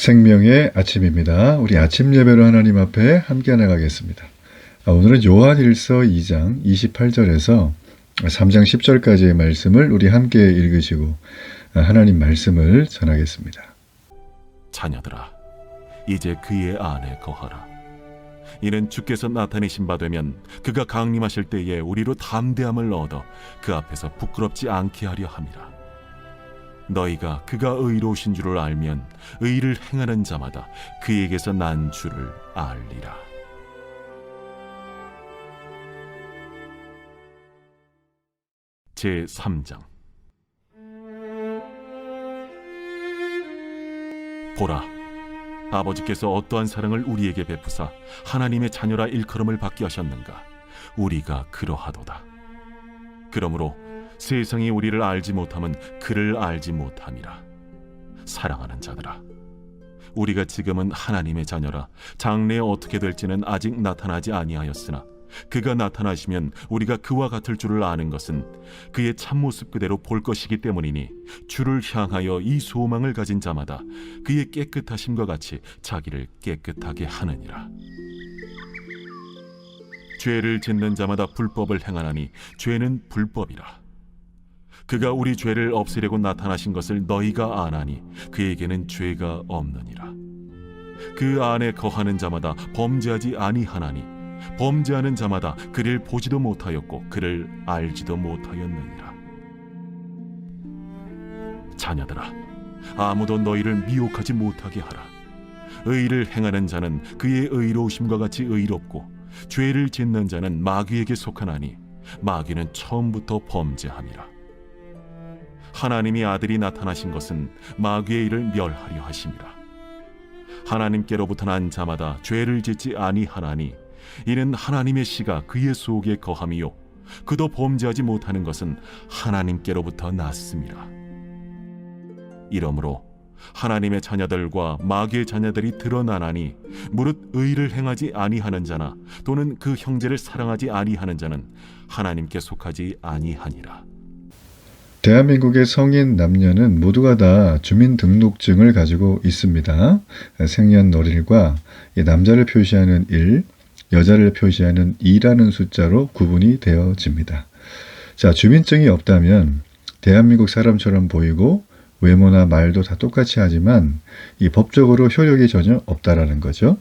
생명의 아침입니다. 우리 아침 예배로 하나님 앞에 함께 나가겠습니다. 오늘은 요한일서 2장 28절에서 3장 10절까지의 말씀을 우리 함께 읽으시고 하나님 말씀을 전하겠습니다. 자녀들아, 이제 그의 안에 거하라. 이는 주께서 나타내신 바 되면 그가 강림하실 때에 우리로 담대함을 얻어 그 앞에서 부끄럽지 않게 하려 함이라. 너희가 그가 의로우신 줄을 알면 의를 행하는 자마다 그에게서 난 줄을 알리라. 제3장. 보라, 아버지께서 어떠한 사랑을 우리에게 베푸사 하나님의 자녀라 일컬음을 받게 하셨는가. 우리가 그러하도다. 그러므로 세상이 우리를 알지 못함은 그를 알지 못함이라. 사랑하는 자들아, 우리가 지금은 하나님의 자녀라. 장래에 어떻게 될지는 아직 나타나지 아니하였으나 그가 나타나시면 우리가 그와 같을 줄을 아는 것은 그의 참모습 그대로 볼 것이기 때문이니, 주를 향하여 이 소망을 가진 자마다 그의 깨끗하심과 같이 자기를 깨끗하게 하느니라. 죄를 짓는 자마다 불법을 행하나니 죄는 불법이라. 그가 우리 죄를 없애려고 나타나신 것을 너희가 아나니 그에게는 죄가 없느니라. 그 안에 거하는 자마다 범죄하지 아니하나니 범죄하는 자마다 그를 보지도 못하였고 그를 알지도 못하였느니라. 자녀들아, 아무도 너희를 미혹하지 못하게 하라. 의를 행하는 자는 그의 의로우심과 같이 의롭고 죄를 짓는 자는 마귀에게 속하나니 마귀는 처음부터 범죄함이라. 하나님이 아들이 나타나신 것은 마귀의 일을 멸하려 하심이라. 하나님께로부터 난 자마다 죄를 짓지 아니하나니 이는 하나님의 씨가 그의 속에 거함이요 그도 범죄하지 못하는 것은 하나님께로부터 났음이라. 이러므로 하나님의 자녀들과 마귀의 자녀들이 드러나나니 무릇 의를 행하지 아니하는 자나 또는 그 형제를 사랑하지 아니하는 자는 하나님께 속하지 아니하니라. 대한민국의 성인 남녀는 모두가 다 주민등록증을 가지고 있습니다. 생년월일과 남자를 표시하는 1, 여자를 표시하는 2라는 숫자로 구분이 되어집니다. 자, 주민증이 없다면 대한민국 사람처럼 보이고 외모나 말도 다 똑같이 하지만 이 법적으로 효력이 전혀 없다라는 거죠.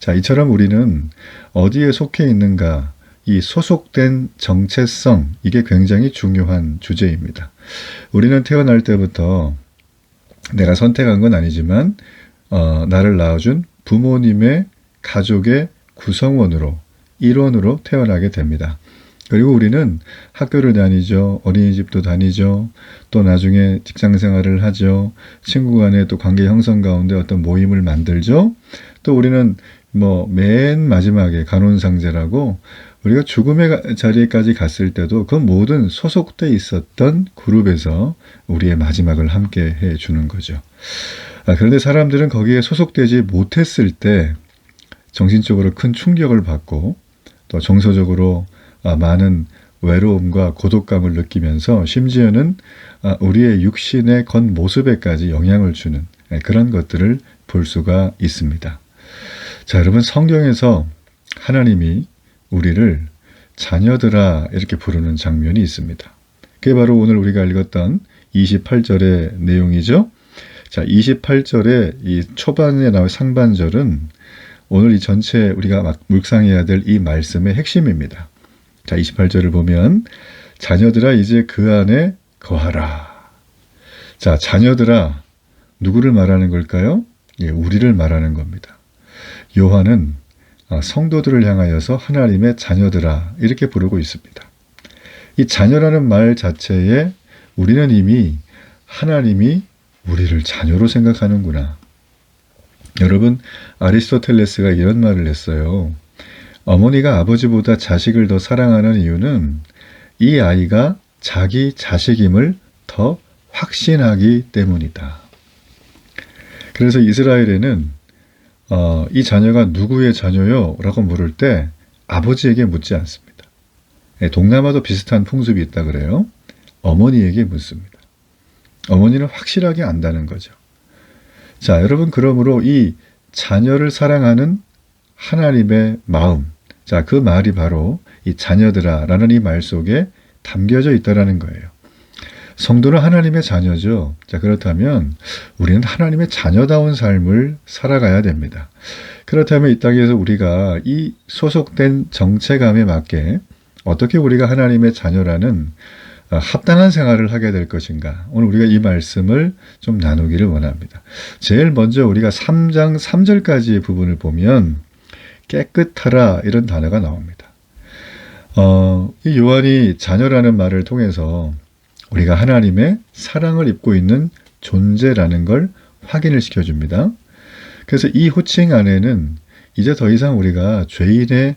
자, 이처럼 우리는 어디에 속해 있는가, 이 소속된 정체성, 이게 굉장히 중요한 주제입니다. 우리는 태어날 때부터 내가 선택한 건 아니지만 나를 낳아준 부모님의 가족의 구성원으로, 일원으로 태어나게 됩니다. 그리고 우리는 학교를 다니죠. 어린이집도 다니죠. 또 나중에 직장생활을 하죠. 친구 간의 또 관계 형성 가운데 어떤 모임을 만들죠. 또 우리는 맨 마지막에 간혼상제라고 우리가 죽음의 자리에까지 갔을 때도 그 모든 소속돼 있었던 그룹에서 우리의 마지막을 함께 해주는 거죠. 그런데 사람들은 거기에 소속되지 못했을 때 정신적으로 큰 충격을 받고 또 정서적으로 많은 외로움과 고독감을 느끼면서 심지어는 우리의 육신의 겉모습에까지 영향을 주는 그런 것들을 볼 수가 있습니다. 자, 여러분, 성경에서 하나님이 우리를 자녀들아 이렇게 부르는 장면이 있습니다. 그게 바로 오늘 우리가 읽었던 28절의 내용이죠. 자, 28절의 이 초반에 나올 상반절은 오늘 이 전체 우리가 묵상해야 될 이 말씀의 핵심입니다. 자, 28절을 보면 자녀들아 이제 그 안에 거하라. 자, 자녀들아, 누구를 말하는 걸까요? 예, 우리를 말하는 겁니다. 요한은 성도들을 향하여서 하나님의 자녀들아 이렇게 부르고 있습니다. 이 자녀라는 말 자체에 우리는 이미 하나님이 우리를 자녀로 생각하는구나. 여러분, 아리스토텔레스가 이런 말을 했어요. 어머니가 아버지보다 자식을 더 사랑하는 이유는 이 아이가 자기 자식임을 더 확신하기 때문이다. 그래서 이스라엘에는 이 자녀가 누구의 자녀요? 라고 물을 때 아버지에게 묻지 않습니다. 동남아도 비슷한 풍습이 있다 그래요. 어머니에게 묻습니다. 어머니는 확실하게 안다는 거죠. 자, 여러분, 그러므로 이 자녀를 사랑하는 하나님의 마음, 자, 그 말이 바로 이 자녀들아 라는 이 말 속에 담겨져 있다라는 거예요. 성도는 하나님의 자녀죠. 자, 그렇다면 우리는 하나님의 자녀다운 삶을 살아가야 됩니다. 그렇다면 이 땅에서 우리가 이 소속된 정체감에 맞게 어떻게 우리가 하나님의 자녀라는 합당한 생활을 하게 될 것인가. 오늘 우리가 이 말씀을 좀 나누기를 원합니다. 제일 먼저 우리가 3장 3절까지의 부분을 보면 깨끗하라 이런 단어가 나옵니다. 이 요한이 자녀라는 말을 통해서 우리가 하나님의 사랑을 입고 있는 존재라는 걸 확인을 시켜줍니다. 그래서 이 호칭 안에는 이제 더 이상 우리가 죄인의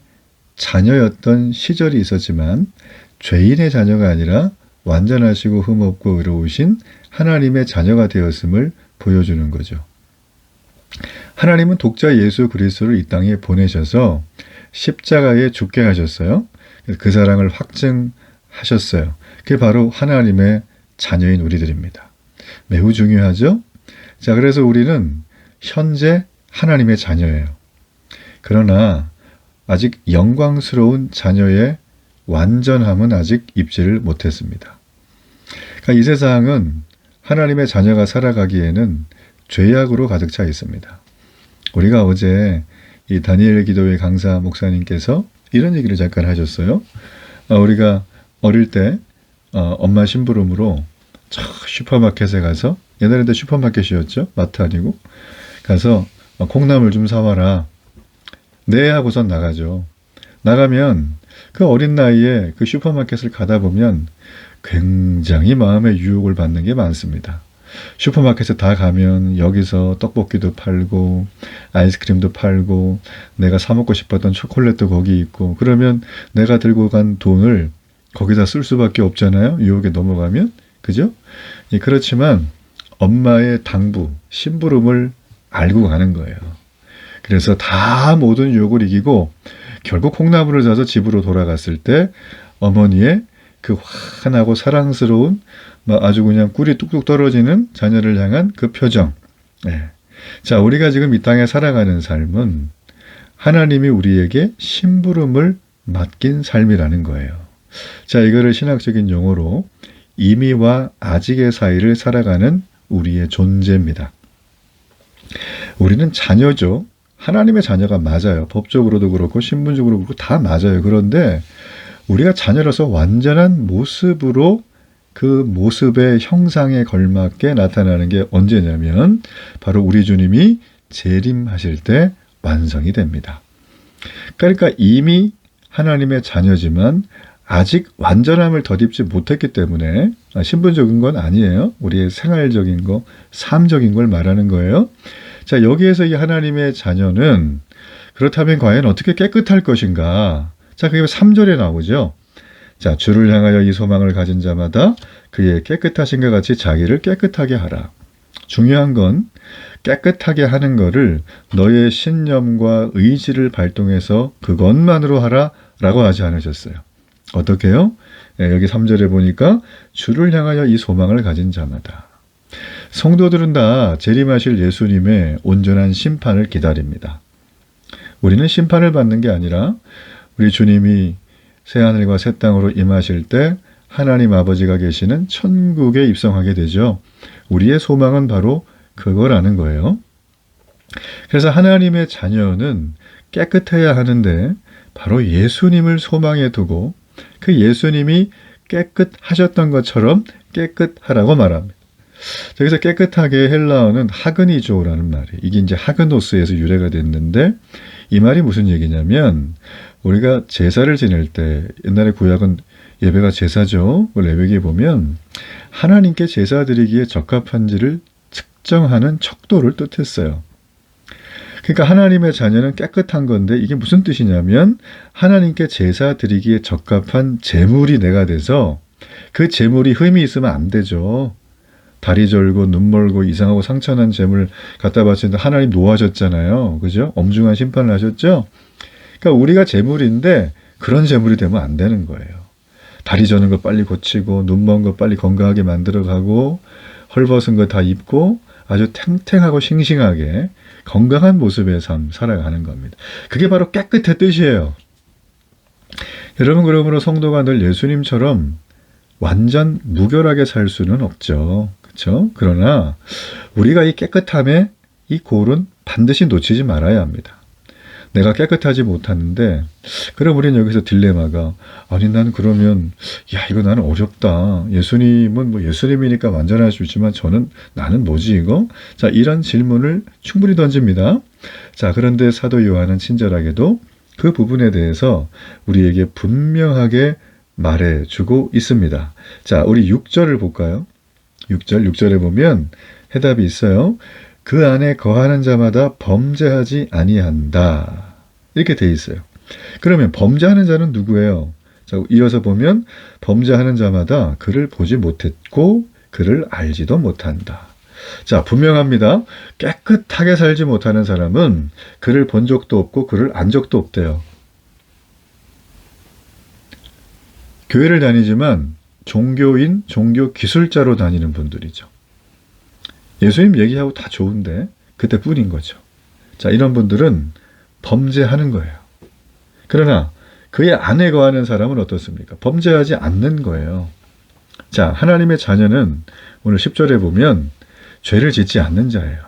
자녀였던 시절이 있었지만 죄인의 자녀가 아니라 완전하시고 흠없고 의로우신 하나님의 자녀가 되었음을 보여주는 거죠. 하나님은 독자 예수 그리스도를 이 땅에 보내셔서 십자가에 죽게 하셨어요. 그 사랑을 확증하셨어요. 그게 바로 하나님의 자녀인 우리들입니다. 매우 중요하죠? 자, 그래서 우리는 현재 하나님의 자녀예요. 그러나 아직 영광스러운 자녀의 완전함은 아직 입지를 못했습니다. 그러니까 이 세상은 하나님의 자녀가 살아가기에는 죄악으로 가득 차 있습니다. 우리가 어제 이 다니엘 기도회 강사 목사님께서 이런 얘기를 잠깐 하셨어요. 우리가 어릴 때 엄마 심부름으로 슈퍼마켓에 가서, 옛날에도 슈퍼마켓이었죠. 마트 아니고. 가서 콩나물 좀 사와라. 네 하고선 나가죠. 나가면 그 어린 나이에 그 슈퍼마켓을 가다 보면 굉장히 마음의 유혹을 받는 게 많습니다. 슈퍼마켓에 다 가면 여기서 떡볶이도 팔고 아이스크림도 팔고 내가 사 먹고 싶었던 초콜릿도 거기 있고, 그러면 내가 들고 간 돈을 거기다 쓸 수밖에 없잖아요. 유혹에 넘어가면. 그죠? 그렇지만 엄마의 당부, 심부름을 알고 가는 거예요. 그래서 다 모든 유혹을 이기고 결국 콩나물을 사서 집으로 돌아갔을 때 어머니의 그 환하고 사랑스러운 아주 그냥 꿀이 뚝뚝 떨어지는 자녀를 향한 그 표정. 네. 자, 우리가 지금 이 땅에 살아가는 삶은 하나님이 우리에게 심부름을 맡긴 삶이라는 거예요. 자, 이거를 신학적인 용어로 이미와 아직의 사이를 살아가는 우리의 존재입니다. 우리는 자녀죠. 하나님의 자녀가 맞아요. 법적으로도 그렇고 신분적으로 그렇고 다 맞아요. 그런데 우리가 자녀로서 완전한 모습으로 그 모습의 형상에 걸맞게 나타나는 게 언제냐면 바로 우리 주님이 재림하실 때 완성이 됩니다. 그러니까 이미 하나님의 자녀지만 아직 완전함을 덧입지 못했기 때문에 신분적인 건 아니에요. 우리의 생활적인 거, 삶적인 걸 말하는 거예요. 자, 여기에서 이 하나님의 자녀는 그렇다면 과연 어떻게 깨끗할 것인가? 자, 그게 3절에 나오죠. 자, 주를 향하여 이 소망을 가진 자마다 그의 깨끗하신과 같이 자기를 깨끗하게 하라. 중요한 건 깨끗하게 하는 거를 너의 신념과 의지를 발동해서 그것만으로 하라라고 하지 않으셨어요. 어떻게 해요? 여기 3절에 보니까 주를 향하여 이 소망을 가진 자마다. 성도들은 다 재림하실 예수님의 온전한 심판을 기다립니다. 우리는 심판을 받는 게 아니라 우리 주님이 새하늘과 새 땅으로 임하실 때 하나님 아버지가 계시는 천국에 입성하게 되죠. 우리의 소망은 바로 그거라는 거예요. 그래서 하나님의 자녀는 깨끗해야 하는데 바로 예수님을 소망에 두고 그 예수님이 깨끗하셨던 것처럼 깨끗하라고 말합니다. 여기서 깨끗하게 헬라어는 하그니조라는 말이에요. 이게 이제 하그노스에서 유래가 됐는데 이 말이 무슨 얘기냐면 우리가 제사를 지낼 때 옛날에 구약은 예배가 제사죠. 레위기에 보면 하나님께 제사 드리기에 적합한지를 측정하는 척도를 뜻했어요. 그러니까 하나님의 자녀는 깨끗한 건데 이게 무슨 뜻이냐면 하나님께 제사 드리기에 적합한 제물이 내가 돼서 그 제물이 흠이 있으면 안 되죠. 다리 절고 눈 멀고 이상하고 상처난 제물 갖다 바치는데 하나님 노하셨잖아요. 그죠? 엄중한 심판을 하셨죠? 그러니까 우리가 제물인데 그런 제물이 되면 안 되는 거예요. 다리 저는 거 빨리 고치고 눈 먼 거 빨리 건강하게 만들어가고 헐벗은 거 다 입고 아주 탱탱하고 싱싱하게 건강한 모습의 삶 살아가는 겁니다. 그게 바로 깨끗의 뜻이에요. 여러분, 그러므로 성도가 늘 예수님처럼 완전 무결하게 살 수는 없죠. 그렇죠? 그러나 우리가 이 깨끗함의 이 골은 반드시 놓치지 말아야 합니다. 내가 깨끗하지 못하는데, 그럼 우리는 여기서 딜레마가, 아니, 난 그러면, 야, 이거 나는 어렵다. 예수님은 뭐 예수님이니까 완전할 수 있지만 나는 뭐지, 이거? 자, 이런 질문을 충분히 던집니다. 자, 그런데 사도 요한은 친절하게도 그 부분에 대해서 우리에게 분명하게 말해주고 있습니다. 자, 우리 6절을 볼까요? 6절에 보면 해답이 있어요. 그 안에 거하는 자마다 범죄하지 아니한다. 이렇게 돼 있어요. 그러면 범죄하는 자는 누구예요? 자, 이어서 보면 범죄하는 자마다 그를 보지 못했고 그를 알지도 못한다. 자, 분명합니다. 깨끗하게 살지 못하는 사람은 그를 본 적도 없고 그를 안 적도 없대요. 교회를 다니지만 종교인, 종교 기술자로 다니는 분들이죠. 예수님 얘기하고 다 좋은데 그때뿐인 거죠. 자, 이런 분들은 범죄하는 거예요. 그러나 그의 안에 거하는 사람은 어떻습니까? 범죄하지 않는 거예요. 자, 하나님의 자녀는 오늘 10절에 보면 죄를 짓지 않는 자예요.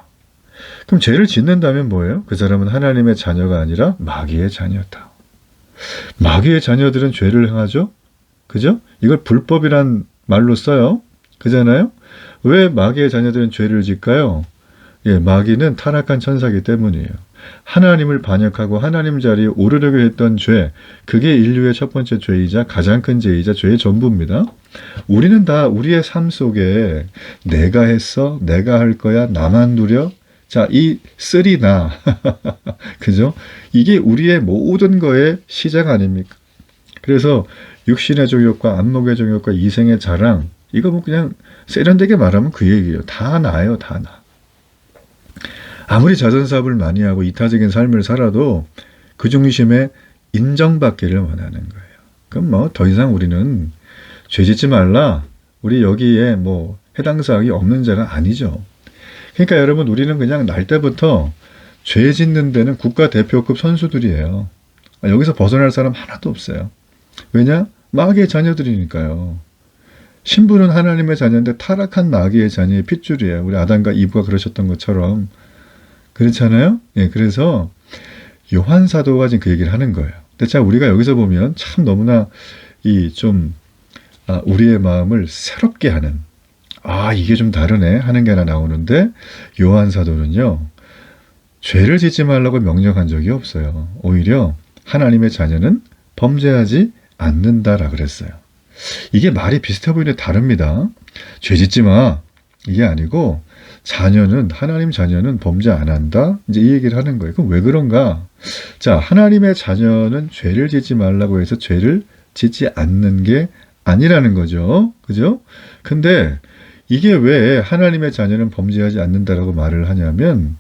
그럼 죄를 짓는다면 뭐예요? 그 사람은 하나님의 자녀가 아니라 마귀의 자녀다. 마귀의 자녀들은 죄를 행하죠? 그죠? 이걸 불법이란 말로 써요. 그잖아요? 왜 마귀의 자녀들은 죄를 짓까요? 예, 마귀는 타락한 천사이기 때문이에요. 하나님을 반역하고 하나님 자리에 오르려고 했던 죄, 그게 인류의 첫 번째 죄이자 가장 큰 죄이자 죄의 전부입니다. 우리는 다 우리의 삶 속에 내가 했어, 내가 할 거야, 나만 누려. 자, 이 쓰리나 그죠? 이게 우리의 모든 거의 시작 아닙니까? 그래서 육신의 정욕과 안목의 정욕과 이생의 자랑, 이거 뭐 그냥 세련되게 말하면 그 얘기예요. 다 나예요, 다 나. 아무리 자선사업을 많이 하고 이타적인 삶을 살아도 그 중심에 인정받기를 원하는 거예요. 그럼 뭐 더 이상 우리는 죄 짓지 말라, 우리 여기에 뭐 해당 사항이 없는 자가 아니죠. 그러니까 여러분, 우리는 그냥 날 때부터 죄 짓는 데는 국가대표급 선수들이에요. 여기서 벗어날 사람 하나도 없어요. 왜냐? 마귀의 자녀들이니까요. 신부는 하나님의 자녀인데 타락한 마귀의 자녀의 핏줄이에요. 우리 아담과 이브가 그러셨던 것처럼. 그렇잖아요? 예, 그래서 요한 사도가 지금 그 얘기를 하는 거예요. 근데 자, 우리가 여기서 보면 참 너무나 우리의 마음을 새롭게 하는, 이게 좀 다르네 하는 게 하나 나오는데, 요한 사도는요, 죄를 짓지 말라고 명령한 적이 없어요. 오히려 하나님의 자녀는 범죄하지 않는다라 그랬어요. 이게 말이 비슷해 보이는데 다릅니다. 죄 짓지 마, 이게 아니고 하나님 자녀는 범죄 안 한다, 이제 이 얘기를 하는 거예요. 그럼 왜 그런가? 자, 하나님의 자녀는 죄를 짓지 말라고 해서 죄를 짓지 않는 게 아니라는 거죠. 그죠? 근데 이게 왜 하나님의 자녀는 범죄하지 않는다라고 말을 하냐면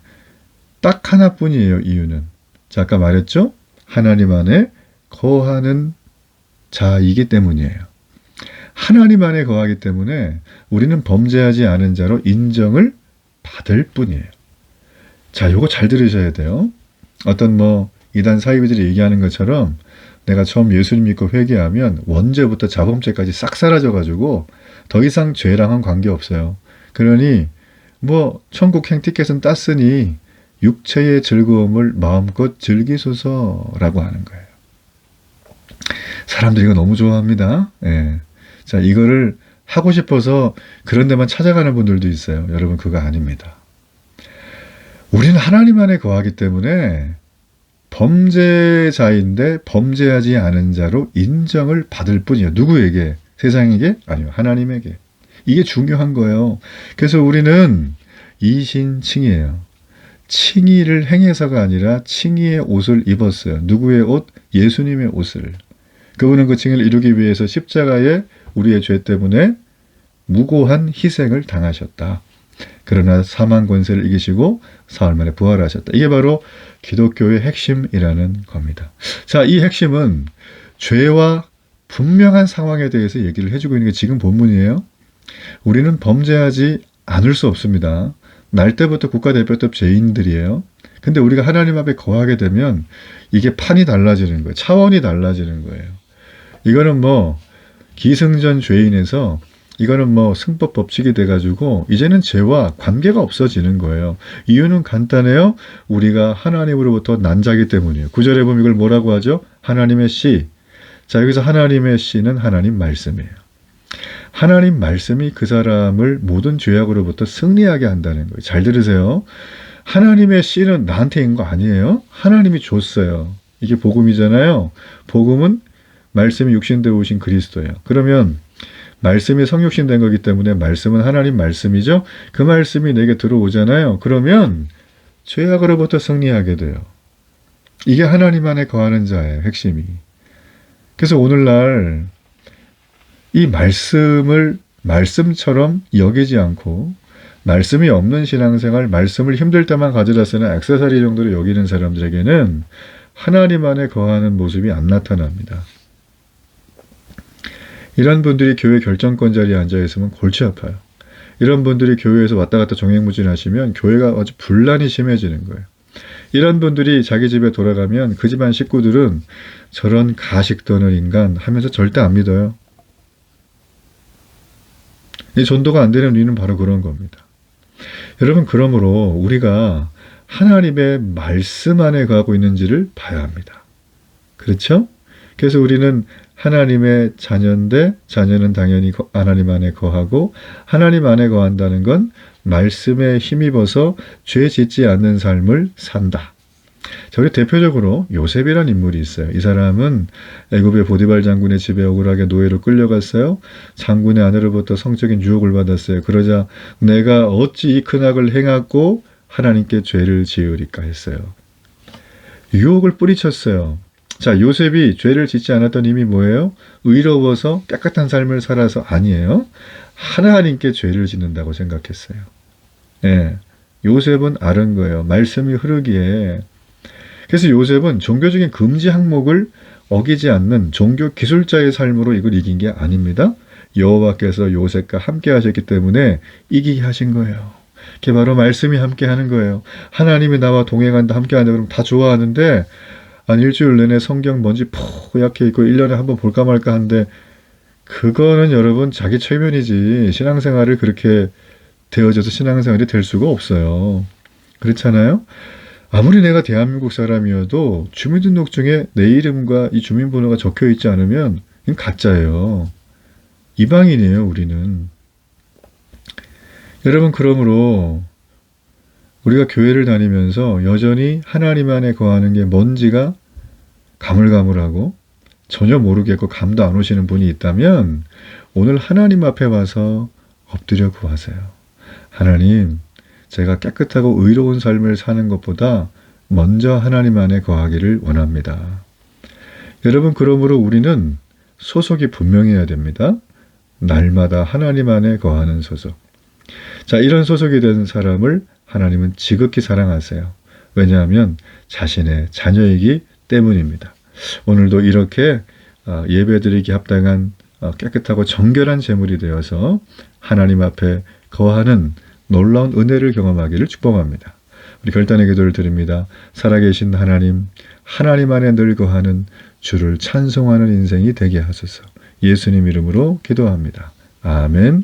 딱 하나뿐이에요. 이유는, 자, 아까 말했죠? 하나님 안에 거하는 자이기 때문이에요. 하나님 안에 거하기 때문에 우리는 범죄하지 않은 자로 인정을 받을 뿐이에요. 자, 요거 잘 들으셔야 돼요. 어떤 이단 사이비들이 얘기하는 것처럼 내가 처음 예수님 믿고 회개하면 원죄부터 자범죄까지 싹 사라져가지고 더 이상 죄랑은 관계없어요. 그러니 천국 행티켓은 땄으니 육체의 즐거움을 마음껏 즐기소서라고 하는 거예요. 사람들이 이거 너무 좋아합니다. 예. 자, 이거를 하고 싶어서 그런 데만 찾아가는 분들도 있어요. 여러분, 그거 아닙니다. 우리는 하나님 안에 거하기 때문에 범죄자인데 범죄하지 않은 자로 인정을 받을 뿐이에요. 누구에게? 세상에게? 아니요, 하나님에게. 이게 중요한 거예요. 그래서 우리는 이신칭이에요. 칭의를 행해서가 아니라 칭의의 옷을 입었어요. 누구의 옷? 예수님의 옷을. 그분은 그 칭의를 이루기 위해서 십자가에 우리의 죄 때문에 무고한 희생을 당하셨다. 그러나 사망 권세를 이기시고 사흘 만에 부활하셨다. 이게 바로 기독교의 핵심이라는 겁니다. 자, 이 핵심은 죄와 분명한 상황에 대해서 얘기를 해주고 있는 게 지금 본문이에요. 우리는 범죄하지 않을 수 없습니다. 날 때부터 국가대표급 죄인들이에요. 근데 우리가 하나님 앞에 거하게 되면 이게 판이 달라지는 거예요. 차원이 달라지는 거예요. 이거는 뭐 기승전 죄인에서 이거는 뭐 승법 법칙이 돼가지고 이제는 죄와 관계가 없어지는 거예요. 이유는 간단해요. 우리가 하나님으로부터 난 자기 때문이에요. 9절에 보면 이걸 뭐라고 하죠? 하나님의 씨. 자, 여기서 하나님의 씨는 하나님 말씀이에요. 하나님 말씀이 그 사람을 모든 죄악으로부터 승리하게 한다는 거예요. 잘 들으세요. 하나님의 씨는 나한테 있는 거 아니에요. 하나님이 줬어요. 이게 복음이잖아요. 복음은 말씀이 육신되어 오신 그리스도예요. 그러면 말씀이 성육신 된 거기 때문에 말씀은 하나님 말씀이죠. 그 말씀이 내게 들어오잖아요. 그러면 죄악으로부터 승리하게 돼요. 이게 하나님 안에 거하는 자예요. 핵심이. 그래서 오늘날 이 말씀을 말씀처럼 여기지 않고 말씀이 없는 신앙생활, 말씀을 힘들 때만 가져다 쓰는 액세서리 정도로 여기는 사람들에게는 하나님 안에 거하는 모습이 안 나타납니다. 이런 분들이 교회 결정권 자리에 앉아있으면 골치 아파요. 이런 분들이 교회에서 왔다 갔다 종횡무진하시면 교회가 아주 분란이 심해지는 거예요. 이런 분들이 자기 집에 돌아가면 그 집안 식구들은 저런 가식 떠는 인간 하면서 절대 안 믿어요. 이 전도가 안 되는 이유는 바로 그런 겁니다. 여러분, 그러므로 우리가 하나님의 말씀 안에 거하고 있는지를 봐야 합니다. 그렇죠? 그래서 우리는 하나님의 자녀인데 자녀는 당연히 하나님 안에 거하고 하나님 안에 거한다는 건 말씀에 힘입어서 죄 짓지 않는 삶을 산다. 자, 우리 대표적으로 요셉이라는 인물이 있어요. 이 사람은 애굽의 보디발 장군의 집에 억울하게 노예로 끌려갔어요. 장군의 아내로부터 성적인 유혹을 받았어요. 그러자 내가 어찌 이 큰 악을 행하고 하나님께 죄를 지으리까 했어요. 유혹을 뿌리쳤어요. 자, 요셉이 죄를 짓지 않았던 의미 뭐예요? 의로워서 깨끗한 삶을 살아서 아니에요. 하나님께 죄를 짓는다고 생각했어요. 예, 요셉은 아는 거예요. 말씀이 흐르기에. 그래서 요셉은 종교적인 금지 항목을 어기지 않는 종교 기술자의 삶으로 이걸 이긴 게 아닙니다. 여호와께서 요셉과 함께 하셨기 때문에 이기게 하신 거예요. 그게 바로 말씀이 함께 하는 거예요. 하나님이 나와 동행한다, 함께 한다 그러면 다 좋아하는데 한 일주일 내내 성경 뭔지 포얗게 읽고 1년에 한번 볼까 말까 하는데 그거는 여러분 자기 최면이지 신앙생활을 그렇게 되어져서 신앙생활이 될 수가 없어요. 그렇잖아요? 아무리 내가 대한민국 사람이어도 주민등록증에 내 이름과 이 주민번호가 적혀 있지 않으면 이건 가짜예요. 이방인이에요, 우리는. 여러분, 그러므로 우리가 교회를 다니면서 여전히 하나님 안에 거하는 게 뭔지가 가물가물하고 전혀 모르겠고 감도 안 오시는 분이 있다면 오늘 하나님 앞에 와서 엎드려 구하세요. 하나님, 제가 깨끗하고 의로운 삶을 사는 것보다 먼저 하나님 안에 거하기를 원합니다. 여러분, 그러므로 우리는 소속이 분명해야 됩니다. 날마다 하나님 안에 거하는 소속. 자, 이런 소속이 된 사람을 하나님은 지극히 사랑하세요. 왜냐하면 자신의 자녀이기 때문입니다. 오늘도 이렇게 예배드리기 합당한 깨끗하고 정결한 제물이 되어서 하나님 앞에 거하는 놀라운 은혜를 경험하기를 축복합니다. 우리 결단의 기도를 드립니다. 살아계신 하나님, 하나님 안에 늘 거하는 주를 찬송하는 인생이 되게 하소서. 예수님 이름으로 기도합니다. 아멘.